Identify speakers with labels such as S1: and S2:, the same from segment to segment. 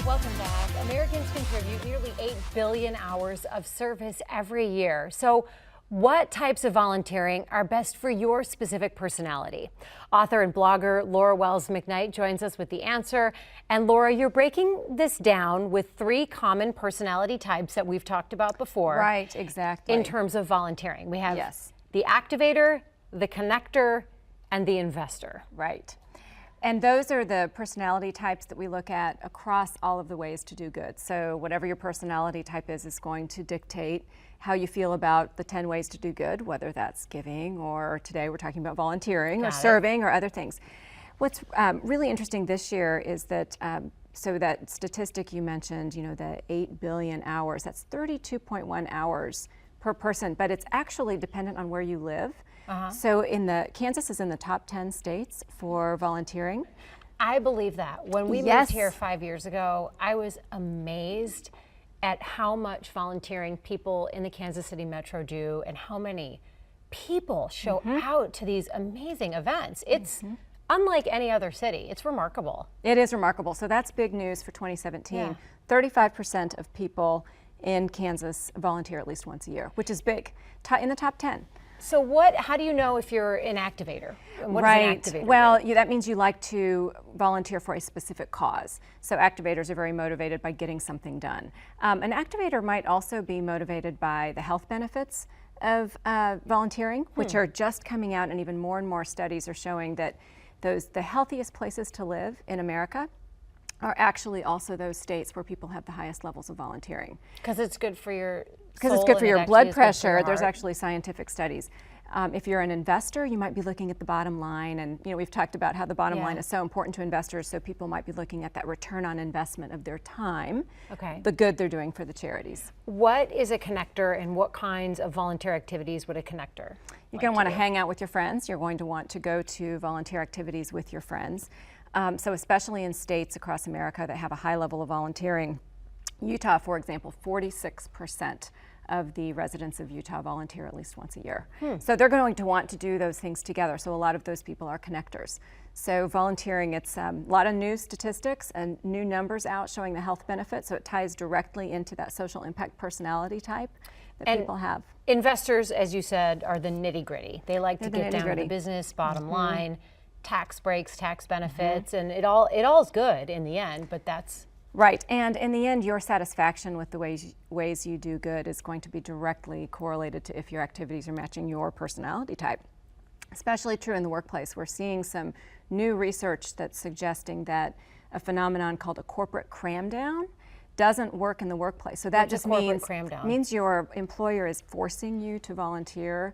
S1: Welcome back. Americans contribute nearly 8 billion hours of service every year. So what types of volunteering are best for your specific personality? Author and blogger Laura Wells McKnight joins us with the answer. And Laura, you're breaking this down with 3 common personality types that we've talked about before.
S2: Right, exactly.
S1: In terms of volunteering. We have the activator, the connector, and the investor.
S2: Right. And those are the personality types that we look at across all of the ways to do good. So whatever your personality type is going to dictate how you feel about the 10 ways to do good, whether that's giving or today we're talking about volunteering or serving or other things. What's really interesting this year is that, so that statistic you mentioned, you know, the 8 billion hours, that's 32.1 hours per person, but it's actually dependent on where you live. So Kansas is in the top 10 states for volunteering.
S1: I believe that. When we moved here 5 years ago, I was amazed at how much volunteering people in the Kansas City Metro do and how many people show out to these amazing events. It's unlike any other city. It's remarkable.
S2: It is remarkable. So that's big news for 2017. 35% of people in Kansas volunteer at least once a year, which is big, in the top 10.
S1: So how do you know if you're an activator? And what
S2: right.
S1: Does an activator
S2: well,
S1: do?
S2: That means you like to volunteer for a specific cause. So activators are very motivated by getting something done. An activator might also be motivated by the health benefits of volunteering, which are just coming out, and even more studies are showing that the healthiest places to live in America are actually also those states where people have the highest levels of volunteering.
S1: Because it's good for your
S2: Because it's good for your blood pressure. There's actually scientific studies. If you're an investor, you might be looking at the bottom line, and we've talked about how the bottom line is so important to investors, so people might be looking at that return on investment of their time, the good they're doing for the charities.
S1: What is a connector, and what kinds of volunteer activities would a connector
S2: You're going to want to hang out with your friends. You're going to want to go to volunteer activities with your friends. So especially in states across America that have a high level of volunteering, Utah, for example, 46% of the residents of Utah volunteer at least once a year. So they're going to want to do those things together. So a lot of those people are connectors. So volunteering, it's a lot of new statistics and new numbers out showing the health benefits. So it ties directly into that social impact personality type that people have. Investors,
S1: as you said, are the nitty gritty. They like to get down to the business, bottom line, tax breaks, tax benefits, and it all is good in the end, but that's
S2: right. And in the end, your satisfaction with the ways you do good is going to be directly correlated to if your activities are matching your personality type. Especially true in the workplace. We're seeing some new research that's suggesting that a phenomenon called a corporate cram down doesn't work in the workplace. So that just means your employer is forcing you to volunteer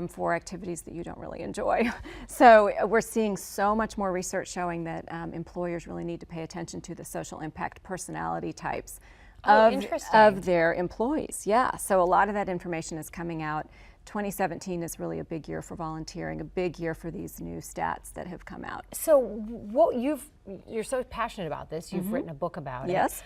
S2: for activities that you don't really enjoy. So we're seeing so much more research showing that employers really need to pay attention to the social impact personality types of their employees. Yeah, so a lot of that information is coming out. 2017 is really a big year for volunteering, a big year for these new stats that have come out.
S1: So you're so passionate about this, you've written a book about it.
S2: Yes.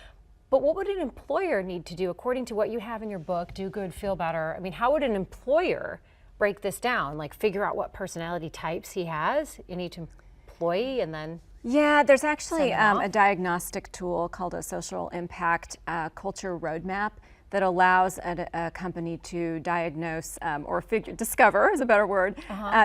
S1: But what would an employer need to do, according to what you have in your book, Do Good, Feel Better? I mean, how would an employer break this down, like figure out what personality types he has in each employee and then
S2: there's actually a diagnostic tool called a social impact culture roadmap that allows a company to diagnose or discover is a better word,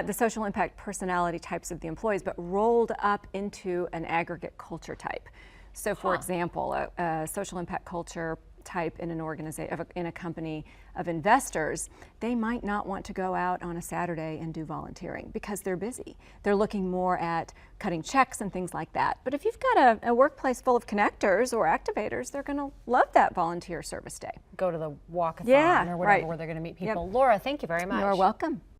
S2: the social impact personality types of the employees, but rolled up into an aggregate culture type. So for example, a social impact culture type in an organization, in a company of investors, they might not want to go out on a Saturday and do volunteering because they're busy. They're looking more at cutting checks and things like that. But if you've got a workplace full of connectors or activators, they're going to love that volunteer service day.
S1: Go to the walkathon or whatever where they're going to meet people. Laura, thank you very much.
S2: You're welcome.